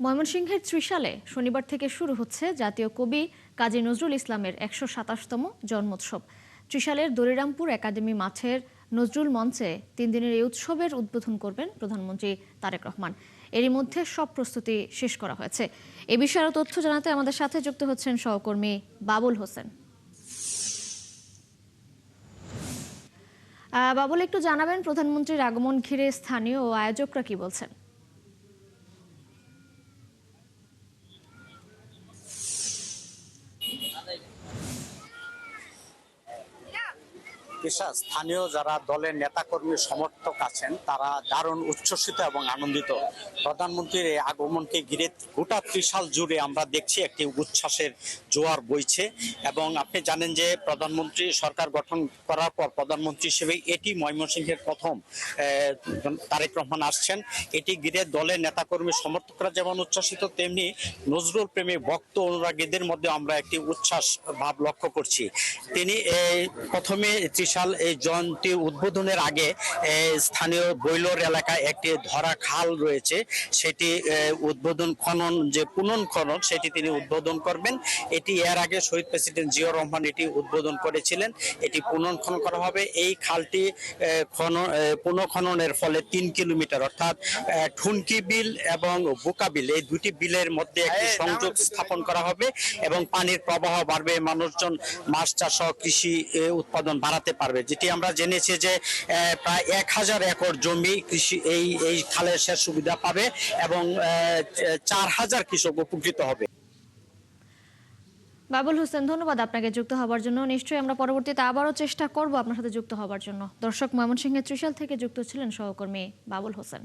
ময়মনসিংহের ত্রিশালে শনিবার থেকে শুরু হচ্ছে জাতীয় কবি কাজী নজরুল ইসলামের ১২৭তম জন্মোৎসব। ত্রিশালের দরিরামপুর একাডেমি মাঠের নজরুল মঞ্চে ৩ দিনের এই উৎসবের উদ্বোধন করবেন প্রধানমন্ত্রী তারেক রহমান। এরই মধ্যে সব প্রস্তুতি শেষ করা হয়েছে। এ বিষয়ে আরও তথ্য জানাতে আমাদের সাথে যুক্ত হচ্ছেন সহকর্মী বাবুল হোসেন। বাবুল, একটু জানাবেন প্রধানমন্ত্রীর আগমন ঘিরে স্থানীয় ও আয়োজকরা কি বলছেন? স্থানীয় যারা দলের নেতাকর্মী সমর্থক আছেন তারা দারুণ উচ্ছ্বসিত এবং আনন্দিত। প্রধানমন্ত্রীর এই আগমনকে ঘিরে গোটা ত্রিশাল জুড়ে আমরা দেখছি একটি উচ্ছ্বাসের জোয়ার বইছে। এবং আপনি জানেন যে প্রধানমন্ত্রী সরকার গঠন করার পর প্রধানমন্ত্রী হিসেবে এটি ময়মনসিংহের প্রথম তারেক রহমান আসছেন। এটি ঘিরে দলের নেতাকর্মী সমর্থকরা যেমন উচ্ছ্বসিত, তেমনি নজরুল প্রেমী ভক্ত অনুরাগীদের মধ্যে আমরা একটি উচ্ছ্বাস ভাব লক্ষ্য করছি। তিনি প্রথমে ত্রিশাল এই জয়ন্তী উদ্বোধনের আগে স্থানীয় বৈলোর এলাকায় একটি ধরা খাল রয়েছে, সেটি উদ্বোধন খনন যে পুনঃ খনন সেটি তিনি উদ্বোধন করবেন। এটি এর আগে শহীদ প্রেসিডেন্ট জিয়াউর রহমান এটি উদ্বোধন করেছিলেন। এটি পুনঃ খনন করা হবে। এই খালটি পুনঃ খননের ফলে ৩ কিলোমিটার অর্থাৎ ঠুনকি বিল এবং বোকা বিল এই দুটি বিলের মধ্যে একটি সংযোগ স্থাপন করা হবে এবং পানির প্রবাহ বাড়বে, মানুষজন মাছ চাষ সহ কৃষি উৎপাদন বাড়াতে পারবে। যেটি আমরা জেনেছি যে প্রায় ১,০০০ একর জমি কৃষি এই খালের সেচ সুবিধা পাবে এবং ৪,০০০ কৃষক উপকৃত হবে। বাবুল হোসেন, ধন্যবাদ আপনাকে যুক্ত হওয়ার জন্য। নিশ্চয়ই আমরা পরবর্তীতে আবারও চেষ্টা করব আপনার সাথে যুক্ত হওয়ার জন্য। দর্শক, ময়মনসিংহের ত্রিশাল থেকে যুক্ত ছিলেন সহকর্মী বাবুল হোসেন।